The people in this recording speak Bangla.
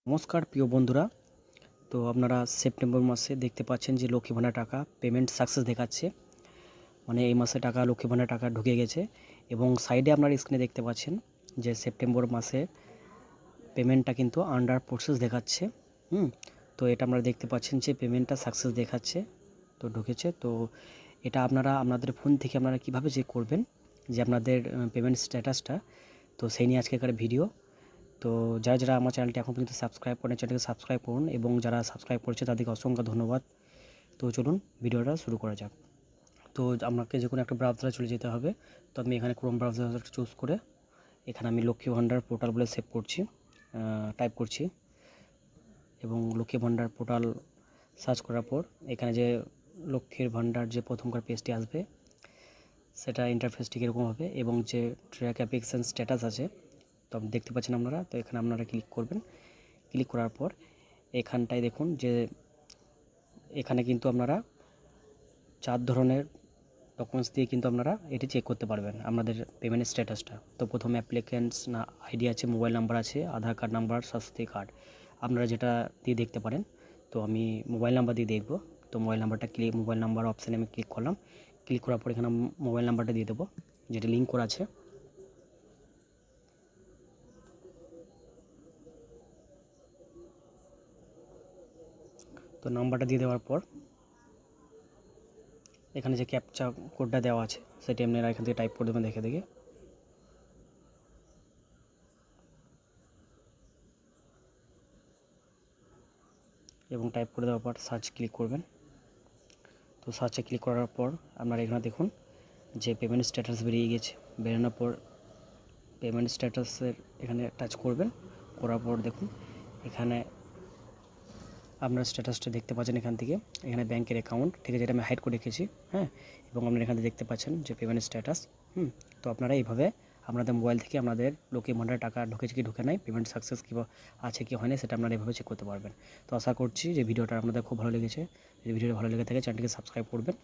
নমস্কার প্রিয় বন্ধুরা। তো আপনারা সেপ্টেম্বর মাসে দেখতে পাচ্ছেন যে লক্ষ্মী ভাণ্ডার টাকা পেমেন্ট সাকসেস দেখাচ্ছে, মানে এই মাসে টাকা লক্ষ্মী ভাণ্ডার টাকা ঢুকে গেছে। এবং সাইডে আপনারা স্ক্রিনে দেখতে পাচ্ছেন যে সেপ্টেম্বর মাসে পেমেন্টটা কিন্তু আন্ডার প্রসেস দেখাচ্ছে। তো এটা আপনারা দেখতে পাচ্ছেন যে পেমেন্টটা সাকসেস দেখাচ্ছে, তো ঢুকেছে। তো এটা আপনারা আপনাদের ফোন থেকে আপনারা কীভাবে চেক করবেন যে আপনাদের পেমেন্ট স্ট্যাটাসটা, তো সেই নিয়ে আজকের ভিডিও। তো যারা আমার চ্যানেলটি এখন পর্যন্ত সাবস্ক্রাইব করেন, চ্যানেলকে সাবস্ক্রাইব করুন, এবং যারা সাবস্ক্রাইব করেছে তাদেরকে অসংখ্য ধন্যবাদ। তো চলুন ভিডিওটা শুরু করা যাক। তো আপনাকে যে কোনো একটা ব্রাউজারে চলে যেতে হবে। তো আমি এখানে ক্রোম ব্রাউজারটা চুজ করে এখানে আমি লক্ষ্মী ভাণ্ডার পোর্টাল বলে সেভ করছি, টাইপ করছি, এবং লক্ষ্মী ভাণ্ডার পোর্টাল সার্চ করার পর এখানে যে লক্ষ্মীর ভাণ্ডার যে প্রথমকার পেজটি আসবে সেটা ইন্টারফেসটি কীরকম হবে, এবং যে ট্র্যাক অ্যাপ্লিকেশন স্ট্যাটাস আছে তো দেখতে পাচ্ছেন আপনারা। তো এখানে আপনারা ক্লিক করবেন। ক্লিক করার পর এখানটায় দেখুন যে এখানে কিন্তু আপনারা 4 ধরনের ডকুমেন্টস দিয়ে কিন্তু আপনারা এটি চেক করতে পারবেন আপনাদের পেমেন্ট স্ট্যাটাসটা। তো প্রথমে অ্যাপ্লিকেন্টস না আইডি আছে, মোবাইল নাম্বার আছে, আধার কার্ড নাম্বার, স্বাস্থ্য কার্ড, আপনারা যেটা দিয়ে দেখতে পারেন। তো আমি মোবাইল নাম্বার দিয়ে দেখব। তো মোবাইল নাম্বারটা মোবাইল নাম্বার অপশানে আমি ক্লিক করলাম। ক্লিক করার পর এখানে মোবাইল নাম্বারটা দিয়ে দেবো যেটা লিঙ্ক করা আছে। তো নাম্বারটা দিয়ে দেওয়ার পর এখানে যে ক্যাপচা কোডটা দেওয়া আছে সেটি আপনারা এখান থেকে টাইপ করে দেবেন দেখে এবং টাইপ করে দেওয়ার পর সার্চ ক্লিক করবেন। তো সার্চে ক্লিক করার পর আপনারা এখানে দেখুন যে পেমেন্ট স্ট্যাটাস বেরিয়ে গেছে। বেরোনোর পর পেমেন্ট স্ট্যাটাসের এখানে টাচ করবেন। করার পর দেখুন এখানে আপনার স্ট্যাটাসটা দেখতে পাচ্ছেন। এখানে ব্যাংকের অ্যাকাউন্ট, ঠিক আছে, এটা আমি হাইড করে রেখেছি, হ্যাঁ। এবং আপনারা এখানে দেখতে পাচ্ছেন যে পেমেন্ট স্ট্যাটাস। তো আপনারা এইভাবে আপনাদের মোবাইল থেকে আপনাদের লক্ষ্মী ভাণ্ডার টাকা ঢুকেছে কি ঢুকে নাই, পেমেন্ট সাকসেস কি আছে কি হয় না, সেটা আপনারা এভাবে চেক করতে পারবেন। তো আশা করছি যে ভিডিওটা আপনাদের খুব ভালো লেগেছে। যদি ভিডিওটা ভালো লেগে থাকে চ্যানেলটিকে সাবস্ক্রাইব করবেন।